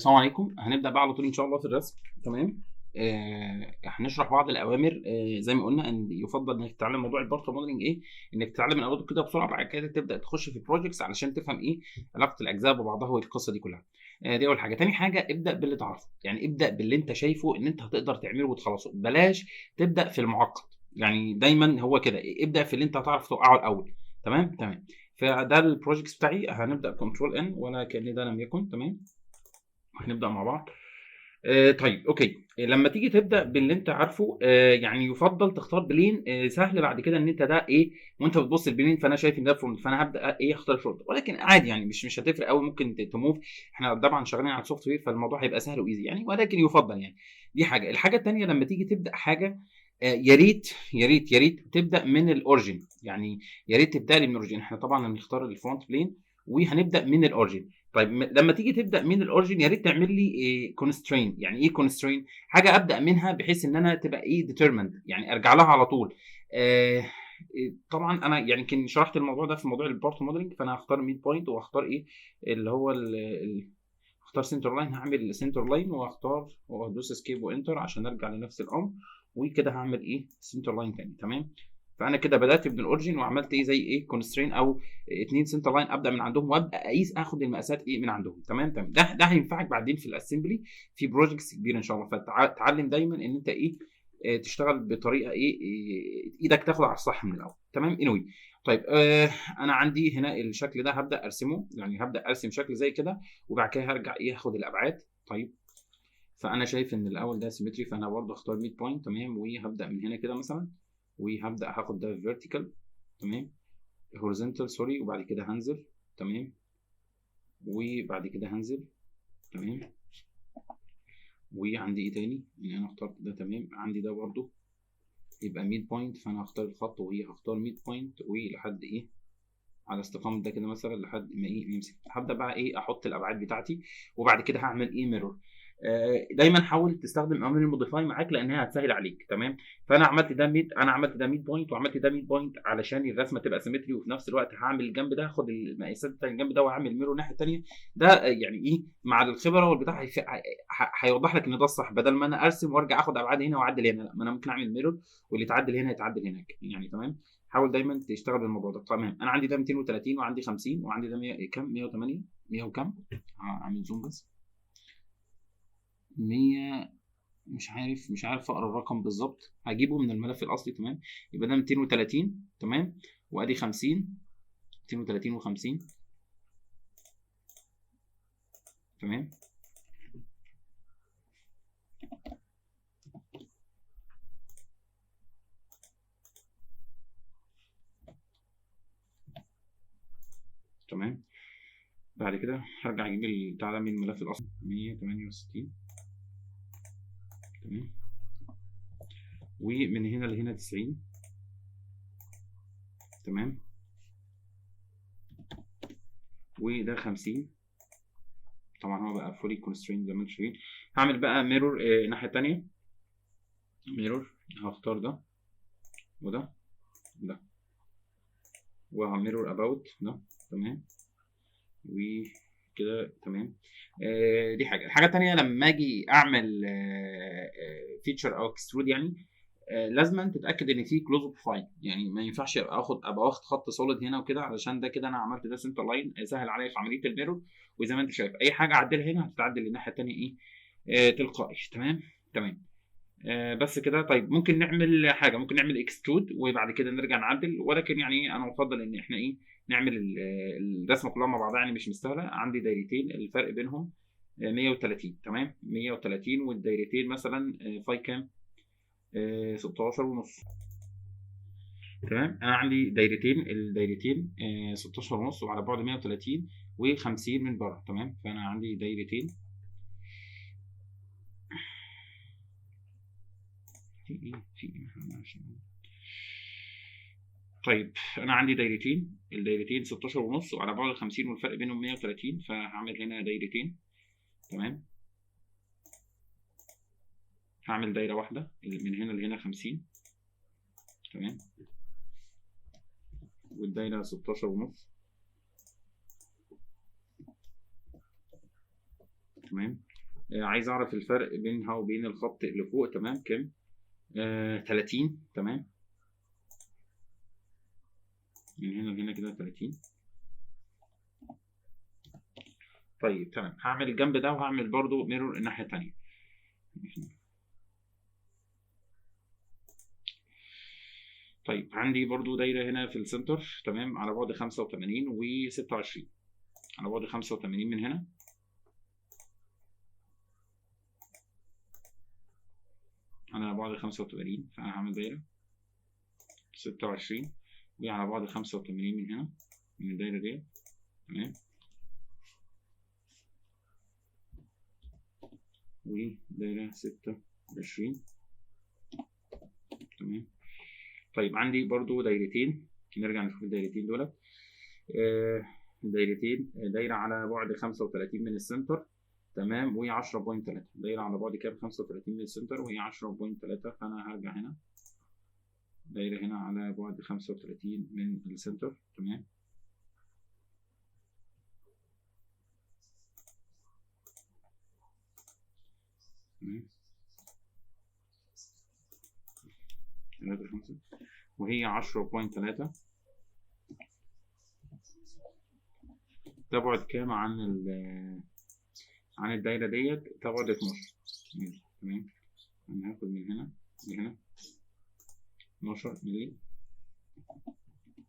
السلام عليكم. هنبدأ بقى على طول إن شاء الله في الرسم. تمام. هنشرح بعض الأوامر. زي ما قلنا إن يفضل إنك تتعلم موضوع البارت موديلنج إيه، إنك تتعلم من أوله كده بسرعة، بعد كده تبدأ تخش في بروجكتس علشان تفهم إيه علاقة الأجزاء ببعضها والقصة دي كلها. دي أول حاجة. تاني حاجة، ابدأ باللي تعرفه، يعني ابدأ باللي أنت شايفه إن أنت هتقدر تعمله وتخلصه، بلاش تبدأ في المعقد. يعني دايما هو كده، ابدأ في اللي أنت هتعرف توقعه الأول. تمام تمام. فده البروجكتس بتاعي. هنبدأ كنترول ان ولا كأن ده لم يكن. تمام. هنبدأ مع بعض. طيب اوكي. لما تيجي تبدا باللي انت عارفه، يعني يفضل تختار بلين سهل بعد كده ان انت ده ايه. وانت بتبص البلين، فانا شايف ان ده فرونت، فانا هبدا ايه اختار فرونت، ولكن عادي يعني مش هتفرق قوي، ممكن تموف. احنا طبعا شغالين على السوفت وير، فالموضوع هيبقى سهل وايزي يعني، ولكن يفضل يعني. دي حاجه. الحاجه الثانيه، لما تيجي تبدا حاجه، يا ريت يا ريت يا ريت تبدا من الاوريجن يعني. يا ريت تبدا لي من الاوريجن. احنا طبعا هنختار الفرونت بلين وهنبدا من الاوريجن. طيب لما تيجي تبدا من الاوريجن، يا ريت تعمل لي كونسترين. يعني ايه كونسترين؟ حاجه ابدا منها بحيث ان انا تبقى ايه ديترمند، يعني ارجع لها على طول. آه طبعا انا يعني يمكن شرحت الموضوع ده في موضوع البارت موديلنج، فانا هختار ميد بوينت وهختار ايه اللي هو اختار سنتر لاين. هعمل سنتر لاين واختار وادوس اسكيب وانتر عشان ارجع لنفس الامر، وكده هعمل ايه سنتر لاين تاني. تمام. فانا كده بدات من الاوريجن وعملت ايه زي ايه كونسترين او اتنين سنتر لاين ابدا من عندهم، وابدا اقيس اخد المقاسات ايه من عندهم. تمام تمام. ده هينفعك بعدين في الاسمبلي في بروجكتس كبيره ان شاء الله. فتعلم دايما ان انت ايه تشتغل بطريقه ايه ايدك تاخد على الصح من الاول. تمام انوي. طيب انا عندي هنا الشكل ده هبدا ارسمه، يعني هبدا ارسم شكل زي كده، وبعد كده هرجع ايه اخد الابعاد. طيب فانا شايف ان الاول ده سيمتري، فانا برضه اختار ميد بوينت. تمام. وهبدا من هنا كده مثلا، وهبدا هاخد ده فيرتيكال. تمام. هوريزونتال سوري، وبعد كده هنزل. تمام. وبعد كده هنزل. تمام. وعندي ايه تاني ان انا اخترت ده. تمام. عندي ده برضه يبقى ميد بوينت، فانا هختار الخط وهي هختار ميد بوينت، ولحد ايه على استقامه ده كده مثلا لحد ما ايه يمسك. هبدا بقى ايه احط الابعاد بتاعتي، وبعد كده هعمل ايه ميرور. دايما حاول تستخدم اوامر الموديفاي معاك لانها هتسهل عليك. تمام. فانا عملت ده ميد، انا عملت ده ميد بوينت وعملت ده ميد بوينت علشان الرسمه تبقى سيمتري، وفي نفس الوقت هعمل الجنب ده هاخد المقاسات بتاع الجنب ده وهعمل ميرور الناحيه الثانيه. ده يعني ايه مع الخبره والبتاع هيوضح لك ان ده الصح، بدل ما انا ارسم وارجع اخد ابعاد هنا واعدل هنا. لا، ما انا ممكن اعمل ميرور واللي يتعدل هنا يتعدل هناك يعني. تمام. حاول دايما تشتغل بالموضوع ده. تمام. انا عندي ده 230 وعندي 50 وعندي ده 100 كام 108 100 وكام. اعمل زوم بس. 100 مش عارف اقرا الرقم بالظبط، هجيبه من الملف الاصلي. تمام. يبقى ده 230. تمام. وادي 50. 230 و50. تمام. تمام. بعد كده هرجع اجيب البتاع ده من الملف الاصلي 168. تمام. ومن هنا لهنا 90. تمام. وده 50. طبعا هو بقى فولي كونستريند زي ما انتم شايفين. هعمل بقى ميرور الناحيه الثانيه. ميرور هختار ده وده ده، وهعمله اباوت ده. تمام. وكده. تمام. دي حاجه. الحاجه الثانيه، لما اجي اعمل فيتشر او اكسترود يعني، لازم تتاكد ان في كلوز بروفايل. يعني ما ينفعش ابقى واخد خط سوليد هنا وكده، علشان ده كده انا عملت ده سنتر لاين سهل عليا في عمليه الميرور. وزي ما انت شايف اي حاجه اعدلها هنا هتتعدل الناحيه الثانيه ايه تلقائي. تمام تمام. بس كده. طيب ممكن نعمل حاجه، ممكن نعمل اكسترود وبعد كده نرجع نعدل، ولكن يعني انا افضل ان احنا ايه نعمل الرسمه كلها مع بعضها، يعني مش مستاهله. عندي دايرتين الفرق بينهم 130. تمام. 130 والدايرتين مثلا فاي كام 16 ونص. تمام. انا عندي دايرتين، الدايرتين 16 ونص وعلى بعد 130 و50 من بره. تمام. فانا عندي دايرتين. طيب انا عندي دايرتين، الدايرتين 16 ونص وعلى بعد 50 والفرق بينهم 130، فهعمل هنا دايرتين. تمام. هعمل دايره واحده من هنا لهنا 50. تمام. والدايره 16 ونص. تمام. عايز اعرف الفرق بينها وبين الخط اللي فوق. تمام، كام؟ 30. تمام، من هنا لهنا كده 30. طيب تمام، هعمل الجنب ده وهعمل برضو ميرور الناحيه الثانيه. طيب عندي برضو دايره هنا في السنتر، تمام، على بعد 85 و26. على بعد 85 من هنا، على بعد 85، فانا هعمل دايره 26 وعلى بعد 85 من هنا، من الدايره دي. تمام، ودايره 26. تمام. طيب عندي برضو دايرتين، نرجع نشوف الدايرتين دولت. دايرتين، دايره على بعد 35 من السنتر، تمام، وهي 10.3. دايره على بعد كام؟ 35 من السنتر وهي 10.3. فانا هرجع هنا دايره هنا على بعد 35 من السنتر. تمام، تمام، 3.5 وهي 10.3. تبعد كام عن الدايرة ديت؟ تبعد 12. تمام، أنا هاخد من هنا لهنا 12 مللي.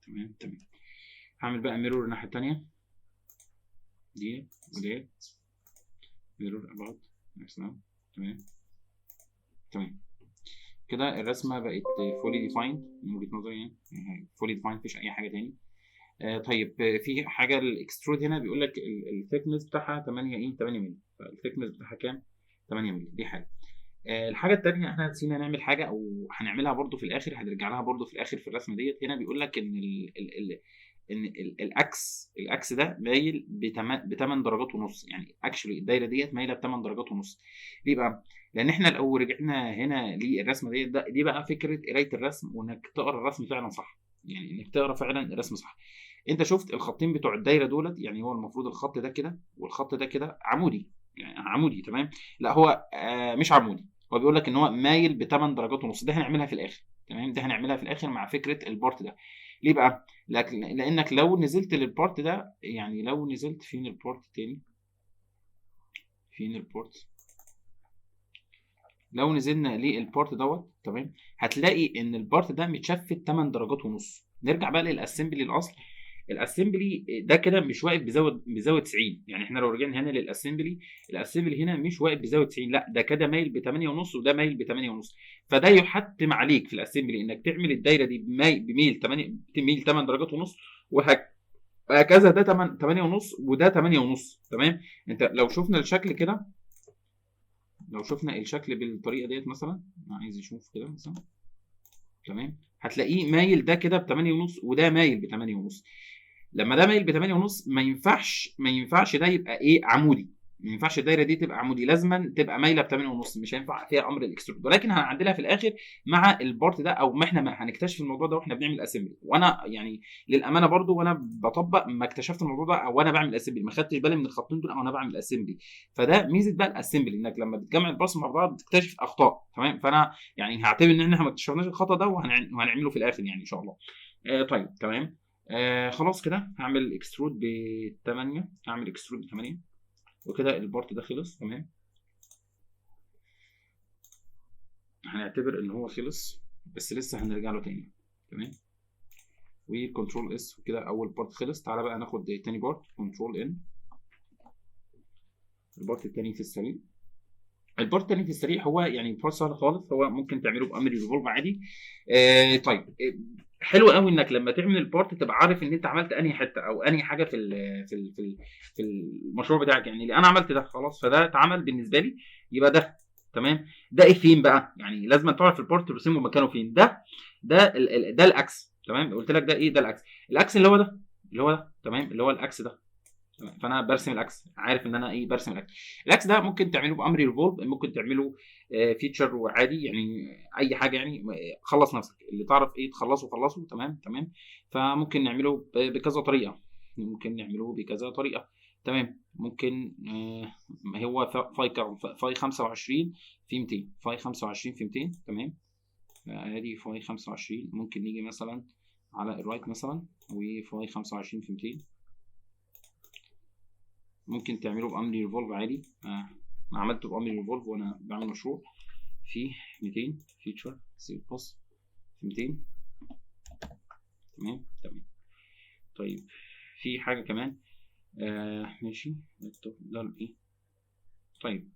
تمام، تمام. هعمل بقى ميرور الناحية التانية دي وديت، ميرور about next now. تمام، تمام. كده الرسمة بقت fully defined من وجهة نظري، يعني fully defined، مفيش أي حاجة تاني. طيب في حاجه الاكسترود هنا بيقول لك الثيكنس بتاعها 8 مللي، فالثيكنس بتاعها كام؟ 8 مللي. دي حاجه. الحاجه الثانيه، احنا نسينا نعمل حاجه او هنعملها برده في الاخر، هنرجع لها برده في الاخر في الرسمه ديت. هنا بيقول لك ان الاكس ده مايل ب 8 درجات ونص، يعني اكشلي الدايره ديت مايله ب 8 درجات ونص. ليه بقى؟ لان احنا لو رجعنا هنا للرسمه ديت، دي بقى فكره قرايه الرسم، وانك تقرا الرسم فعلا صح، يعني انك تقرا فعلا الرسم صح. انت شفت الخطين بتوع الدايره دولت، يعني هو المفروض الخط ده كده والخط ده كده عمودي، يعني عمودي. تمام، لا هو مش عمودي، هو بيقول لك ان هو مايل ب 8 درجات ونص. ده هنعملها في الاخر. تمام، ده هنعملها في الاخر مع فكره البارت ده. ليه بقى؟ لانك لو نزلت للبارت ده، يعني لو نزلت فين البارت تاني، فين البارت، لو نزلنا للبارت دوت، تمام، هتلاقي ان البارت ده متشفت 8 درجات ونص. نرجع بقى للاسمبلي الاصل. الاسمبلي ده كده مش واقف بزاويه 90، يعني احنا لو رجعنا هنا للاسمبلي، الاسمبلي هنا مش واقف بزاويه 90، لا ده كده مايل ب 8 ونص وده مايل ب 8 ونص. فده يحتم عليك في الاسمبلي انك تعمل الدايره دي بميل 8، بميل 8 درجات ونص، وهكذا ده 8 ونص وده 8 ونص. تمام، انت لو شفنا الشكل كده، لو شفنا الشكل بالطريقه ديت مثلا، انا عايز اشوف كده مثلا، تمام، هتلاقيه مايل ده كده ب 8 ونص وده مايل ب 8 ونص. لما ده مايل ب 8 ونص، ما ينفعش ده يبقى ايه؟ عمودي. ما ينفعش الدايره دي تبقى عمودي، لازما تبقى مايله ب 8 ونص، مش هينفع فيها امر الاكسترود. ولكن هنعدلها في الاخر مع البارت ده، او ما احنا ما هنكتشف الموضوع ده واحنا بنعمل اسمبلي. وانا يعني للامانه برضو وانا بطبق ما اكتشفت الموضوع ده، او انا بعمل اسمبلي ما خدتش بالي من الخطين دول، او انا بعمل اسمبلي. فده ميزه بقى الاسمبلي، انك لما بتجمع البارس مع بعض بتكتشف اخطاء. تمام، فانا يعني هعتبر ان احنا ما اكتشفناش الخطا ده، وهنعمله في الاخر يعني ان شاء الله. طيب تمام. خلاص كده هعمل اكسترود ب 8، هعمل اكسترود ب 8 وكده البارت ده خلص. تمام، هنعتبر ان هو خلص، بس لسه هنرجع له تاني. تمام، وكنترول اس وكده اول بارت خلص. تعالى بقى ناخد تاني بارت، كنترول ان، البارت التاني في السريع. البارت التاني في السريع هو يعني بارت سهل خالص، هو ممكن تعمله بامر ريفولف عادي. طيب حلو قوي انك لما تعمل البارت تبقى عارف ان انت عملت انهي حته او انهي حاجه في المشروع بتاعك. يعني اللي انا عملت ده خلاص، فده اتعمل بالنسبه لي، يبقى ده تمام. ده ايه فين بقى؟ يعني لازم تعرف البارت ترسمه مكانه فين. ده الاكس. تمام، قلت لك ده ايه؟ ده الاكس. الاكس اللي هو ده، اللي هو ده، تمام، اللي هو الاكس ده. فانا برسم الاكس، عارف ان انا ايه؟ برسم الاكس. الاكس ده ممكن تعمله بامر ريفولف، ممكن تعمله فيتشر وعادي، يعني اي حاجه يعني. خلص نفسك اللي تعرف ايه تخلصه خلصه. تمام، تمام. فممكن نعمله بكذا طريقه، ممكن نعمله بكذا طريقه. تمام. ممكن هو فاي 25 في 200، فاي 25 في 200. تمام. ادي فاي 25. ممكن نيجي مثلا على الرايت مثلا وفاي 25 في 200. ممكن تعمله بامر ريفولف عادي. عملته بامر ريفولف وانا بعمل مشروع في 200 فيتشر سيف بوس في 200. تمام. تمام. طيب في حاجه كمان. ماشي. ده ايه؟ طيب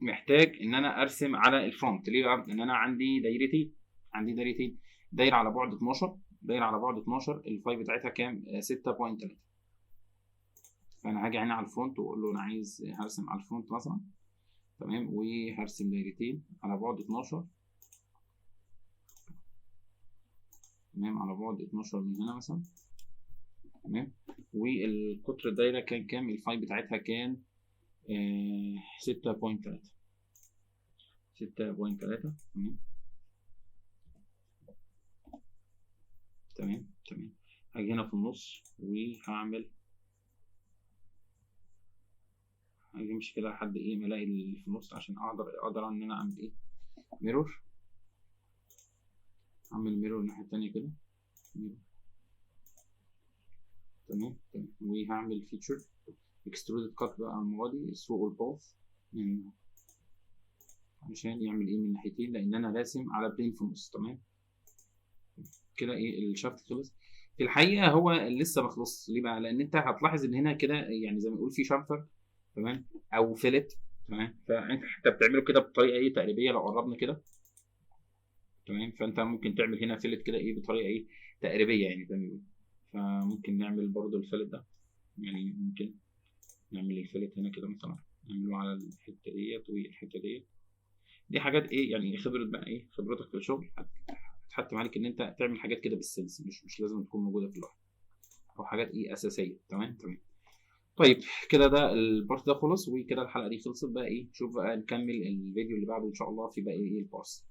محتاج ان انا ارسم على الفرونت. ليه بقى؟ لان انا عندي دايرتين. دايره على بعد 12. دايره على بعد 12 الفاي بتاعتها كام؟ 6.3. فانا هاجي هنا على الفرونت واقول له انا عايز هرسم على الفرونت مثلا. تمام. وهرسم دايرتين على بعد 12. تمام. على بعد 12 من هنا مثلا. تمام. والقطر الدايره كان كام؟ الفاي بتاعتها كان 6.3. 6.3. تمام. تمام. تمام. هاجي هنا في النص وهعمل، هاجي امشي كده لحد ايه ما الاقي اللي في النص عشان اقدر ان انا اعمل ايه؟ ميرور. اعمل ميرور الناحيه التانيه كده. تمام. تمام. وهعمل فيتشر اكسترودد كات بقى المره دي ثرو الباث عشان يعمل ايه من ناحيتين، لان انا راسم على بلين في النص. تمام. كده ايه الشافت خلص. في الحقيقه هو لسه ما خلصش. ليه بقى؟ لان انت هتلاحظ ان هنا كده يعني زي ما نقول في شامفر. تمام. او فيلت. تمام. فانت حتى بتعمله كده بطريقه ايه تقريبيه. لو قربنا كده. تمام. فانت ممكن تعمل هنا فيلت كده ايه بطريقه ايه تقريبيه يعني زي ما بيقولوا. فممكن نعمل برضو الفيلت ده. يعني ممكن نعمل الفيلت هنا كده مثلا. نعمله على الحته ديت والحته ديت. دي حاجات ايه يعني خبره بقى ايه خبرتك في الشغل هتحتم عليك ان انت تعمل حاجات كده بالسنس. مش لازم تكون موجوده في اللوحه او حاجات ايه اساسيه. تمام. تمام. طيب كده ده البارت ده خلص وكده الحلقه دي خلصت. بقى ايه شوف بقى نكمل الفيديو اللي بعده ان شاء الله في بقى ايه البارس.